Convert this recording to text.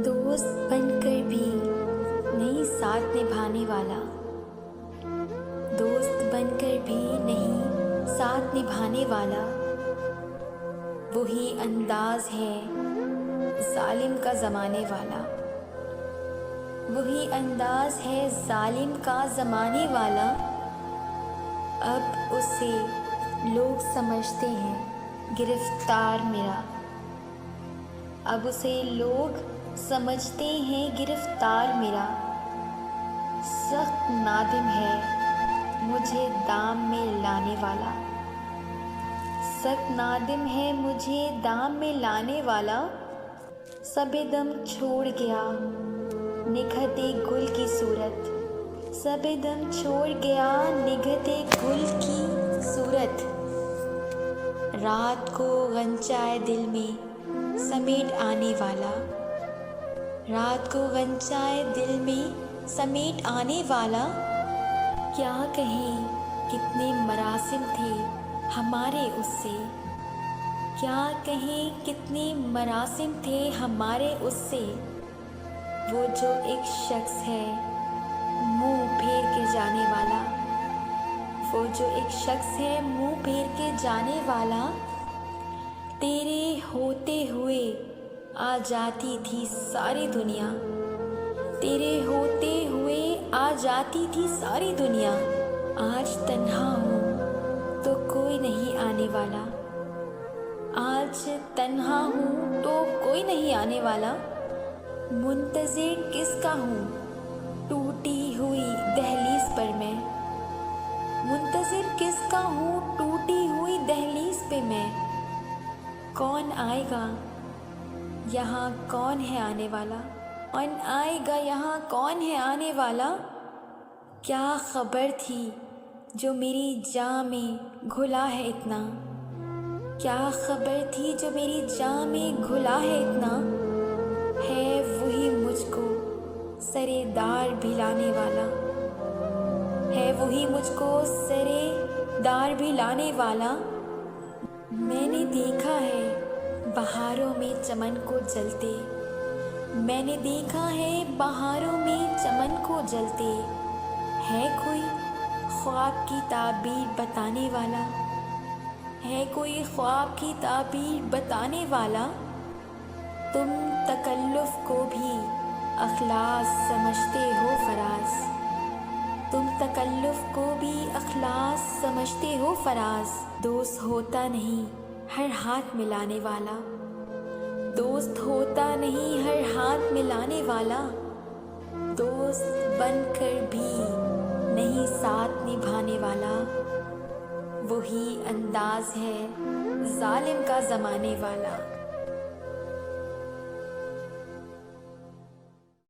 दोस्त बनकर भी नहीं साथ निभाने वाला, दोस्त बनकर भी नहीं साथ निभाने वाला, वही अंदाज है जालिम का ज़माने वाला, वही अंदाज है जालिम का ज़माने वाला। अब उसे लोग समझते हैं गिरफ्तार मेरा, अब उसे लोग समझते हैं गिरफ्तार मेरा। सख्त नादिम है मुझे दाम में लाने वाला, सख्त नादिम है मुझे दाम में लाने वाला। सबे दम छोड़ गया निखरते गुल की सूरत, सबे दम छोड़ गया निखरते गुल की सूरत। रात को गंचाए दिल में समेट आने वाला, रात को गंचाए दिल में समेट आने वाला। क्या कहें कितने मरासिम थे हमारे उससे, क्या कहें कितने मरासिम थे हमारे उससे। वो जो एक शख्स है मुंह फेर के जाने वाला, वो जो एक शख्स है मुंह फेर के जाने वाला। तेरे होते हुए आ जाती थी सारी दुनिया, तेरे होते हुए आ जाती थी सारी दुनिया। आज तन्हा हूँ तो कोई नहीं आने वाला, आज तन्हा हूँ तो कोई नहीं आने वाला। मुंतज़िर किसका हूँ टूटी हुई दहलीज पर मैं, मुंतज़िर किसका हूँ टूटी हुई दहलीज पे मैं। कौन आएगा यहाँ कौन है आने वाला, कौन आएगा यहाँ कौन है आने वाला। क्या खबर थी जो मेरी जान में घुला है इतना, क्या खबर थी जो मेरी जान में घुला है इतना। है वही मुझको सरेदार भिलाने वाला, है वही मुझको सरेदार भिलाने वाला। मैंने देखा है बहारों में चमन को जलते, मैंने देखा है बहारों में चमन को जलते। है कोई ख्वाब की ताबीर बताने वाला, है कोई ख्वाब की ताबीर बताने वाला। तुम तकल्लुफ़ को भी अखलास समझते हो फराज, तुम तकल्लुफ़ को भी अखलास समझते हो फराज। दोस्त होता नहीं हर हाथ मिलाने वाला, दोस्त होता नहीं हर हाथ मिलाने वाला। दोस्त बनकर भी नहीं साथ निभाने वाला, वही अंदाज है जालिम का ज़माने वाला।